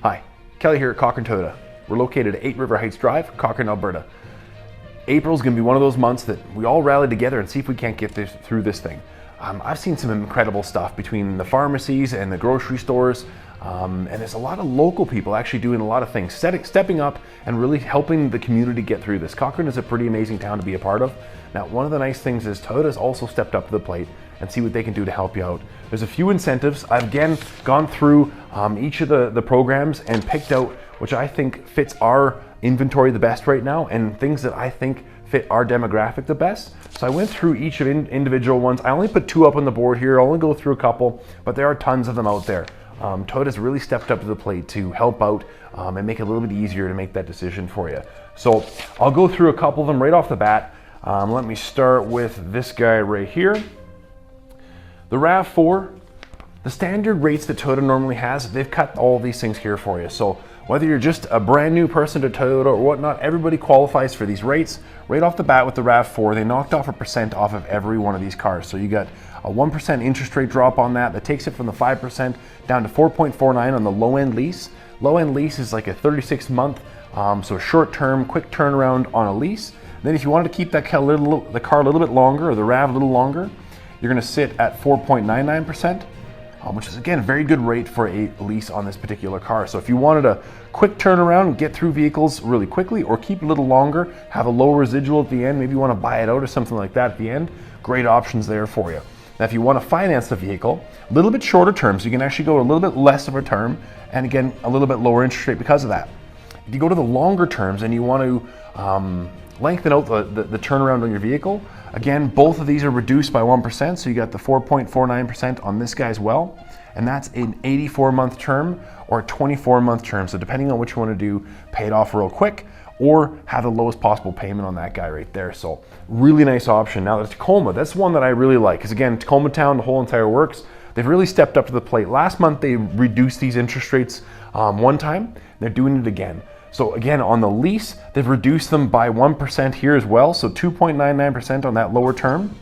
Hi, Kelly here at Cochrane Toyota. We're located at 8 River Heights Drive, Cochrane, Alberta. April's gonna be one of those months that we all rally together and see if we can't get through this thing. I've seen some incredible stuff between the pharmacies and the grocery stores, and there's a lot of local people actually doing a lot of things, stepping up and really helping the community get through this. Cochrane is a pretty amazing town to be a part of. Now, one of the nice things is Toyota's also stepped up to the plate and see what they can do to help you out. There's a few incentives. I've again gone through each of the programs and picked out which I think fits our inventory the best right now and things that I think fit our demographic the best. So I went through each of individual ones. I only put 2 up on the board here. I'll only go through a couple, but there are tons of them out there. Toyota's really stepped up to the plate to help out and make it a little bit easier to make that decision for you. So I'll go through a couple of them right off the bat. Let me start with this guy right here. The RAV4, the standard rates that Toyota normally has, they've cut all these things here for you. So whether you're just a brand new person to Toyota or whatnot, everybody qualifies for these rates. Right off the bat with the RAV4, they knocked off 1% off of every one of these cars. So you got a 1% interest rate drop on that. That takes it from the 5% down to 4.49 on the low-end lease. Low-end lease is like a 36-month, so short-term, quick turnaround on a lease. Then if you wanted to keep that car a little bit longer, or the RAV a little longer, you're gonna sit at 4.99%, which is again a very good rate for a lease on this particular car. So if you wanted a quick turnaround, get through vehicles really quickly, or keep a little longer, have a low residual at the end, maybe you wanna buy it out or something like that at the end, great options there for you. Now if you wanna finance the vehicle, a little bit shorter term, so you can actually go a little bit less of a term, and again, a little bit lower interest rate because of that. If you go to the longer terms and you want to lengthen out the turnaround on your vehicle, again, both of these are reduced by 1%, so you got the 4.49% on this guy as well, and that's an 84-month term or a 24-month term, so depending on which you want to do, pay it off real quick, or have the lowest possible payment on that guy right there. So really nice option. Now the Tacoma, that's one that I really like, because again, Tacoma town, the whole entire works, they've really stepped up to the plate. Last month they reduced these interest rates one time, they're doing it again. So again, on the lease, they've reduced them by 1% here as well. So 2.99% on that lower term,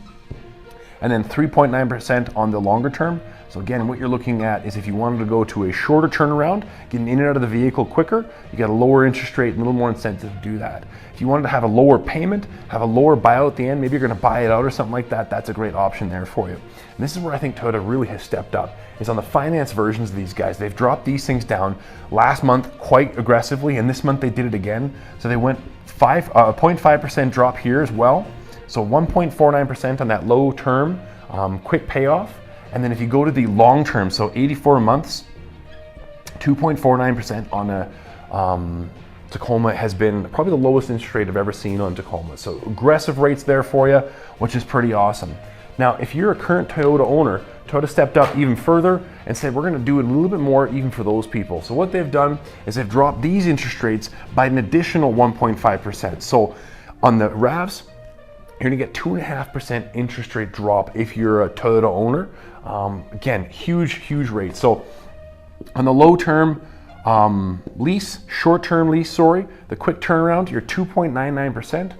and then 3.9% on the longer term. So again, what you're looking at is if you wanted to go to a shorter turnaround, getting in and out of the vehicle quicker, you got a lower interest rate and a little more incentive to do that. If you wanted to have a lower payment, have a lower buyout at the end, maybe you're gonna buy it out or something like that, that's a great option there for you. And this is where I think Toyota really has stepped up, is on the finance versions of these guys. They've dropped these things down last month quite aggressively, and this month they did it again. So they went 0.5% drop here as well. So 1.49% on that low term, quick payoff. And then if you go to the long term, so 84 months, 2.49% on a Tacoma has been probably the lowest interest rate I've ever seen on Tacoma. So aggressive rates there for you, which is pretty awesome. Now, if you're a current Toyota owner, Toyota stepped up even further and said, we're gonna do it a little bit more even for those people. So what they've done is they've dropped these interest rates by an additional 1.5%. So on the RAVs, you're gonna get 2.5% interest rate drop if you're a Toyota owner. Again, huge rate. So on the low term lease, short-term lease, sorry, the quick turnaround, you're 2.99%.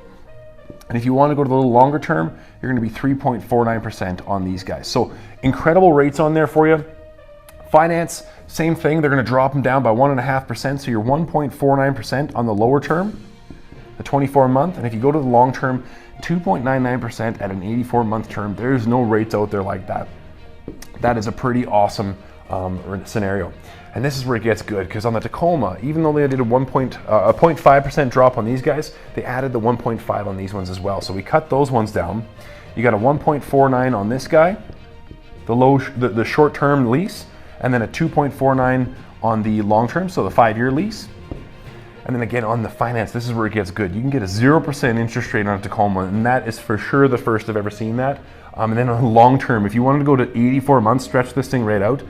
And if you want to go to the little longer term, you're going to be 3.49% on these guys. So incredible rates on there for you. Finance, same thing. They're going to drop them down by 1.5%. So you're 1.49% on the lower term, the 24-month. And if you go to the long term, 2.99% at an 84-month term. There's no rates out there like that. That is a pretty awesome scenario. And this is where it gets good, because on the Tacoma, even though they did a 0.5% drop on these guys, they added the 1.5 on these ones as well. So we cut those ones down. You got a 1.49 on this guy, the short-term lease, and then a 2.49 on the long-term, so the 5-year lease. And then again, on the finance, this is where it gets good. You can get a 0% interest rate on a Tacoma, and that is for sure the first I've ever seen that. And then on the long-term, if you wanted to go to 84 months, stretch this thing right out,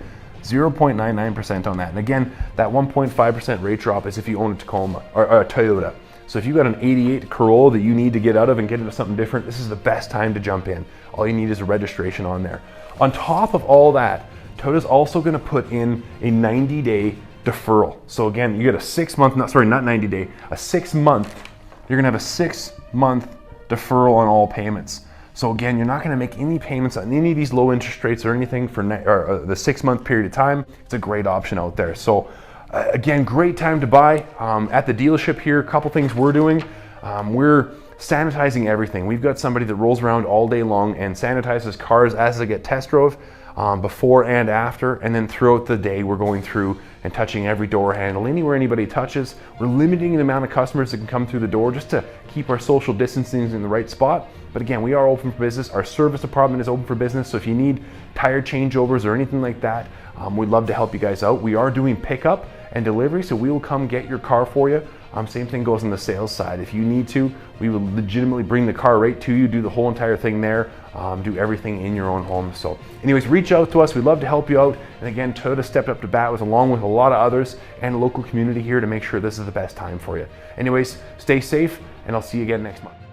0.99% on that. And again, that 1.5% rate drop is if you own a Tacoma or a Toyota. So if you've got an 88 Corolla that you need to get out of and get into something different, this is the best time to jump in. All you need is a registration on there. On top of all that, Toyota's also gonna put in a 90-day deferral. So again, you get a 6-month, not 90 day, a 6-month, you're gonna have a 6-month deferral on all payments. So again, you're not gonna make any payments on any of these low interest rates or anything for the 6-month period of time. It's a great option out there. So Again, great time to buy. At the dealership here, a couple things we're doing. We're sanitizing everything. We've got somebody that rolls around all day long and sanitizes cars as they get test drove, before and after, and then throughout the day we're going through and touching every door handle. Anywhere anybody touches, we're limiting the amount of customers that can come through the door just to keep our social distancing in the right spot. But again, we are open for business. Our service department is open for business, so if you need tire changeovers or anything like that, we'd love to help you guys out. We are doing pickup and delivery, so we will come get your car for you. Same thing goes on the sales side. If you need to, we will legitimately bring the car right to you, do the whole entire thing there, do everything in your own home. So anyways, reach out to us. We'd love to help you out. And again, Toyota stepped up to bat with, along with a lot of others and the local community here, to make sure this is the best time for you. Anyways, stay safe, and I'll see you again next month.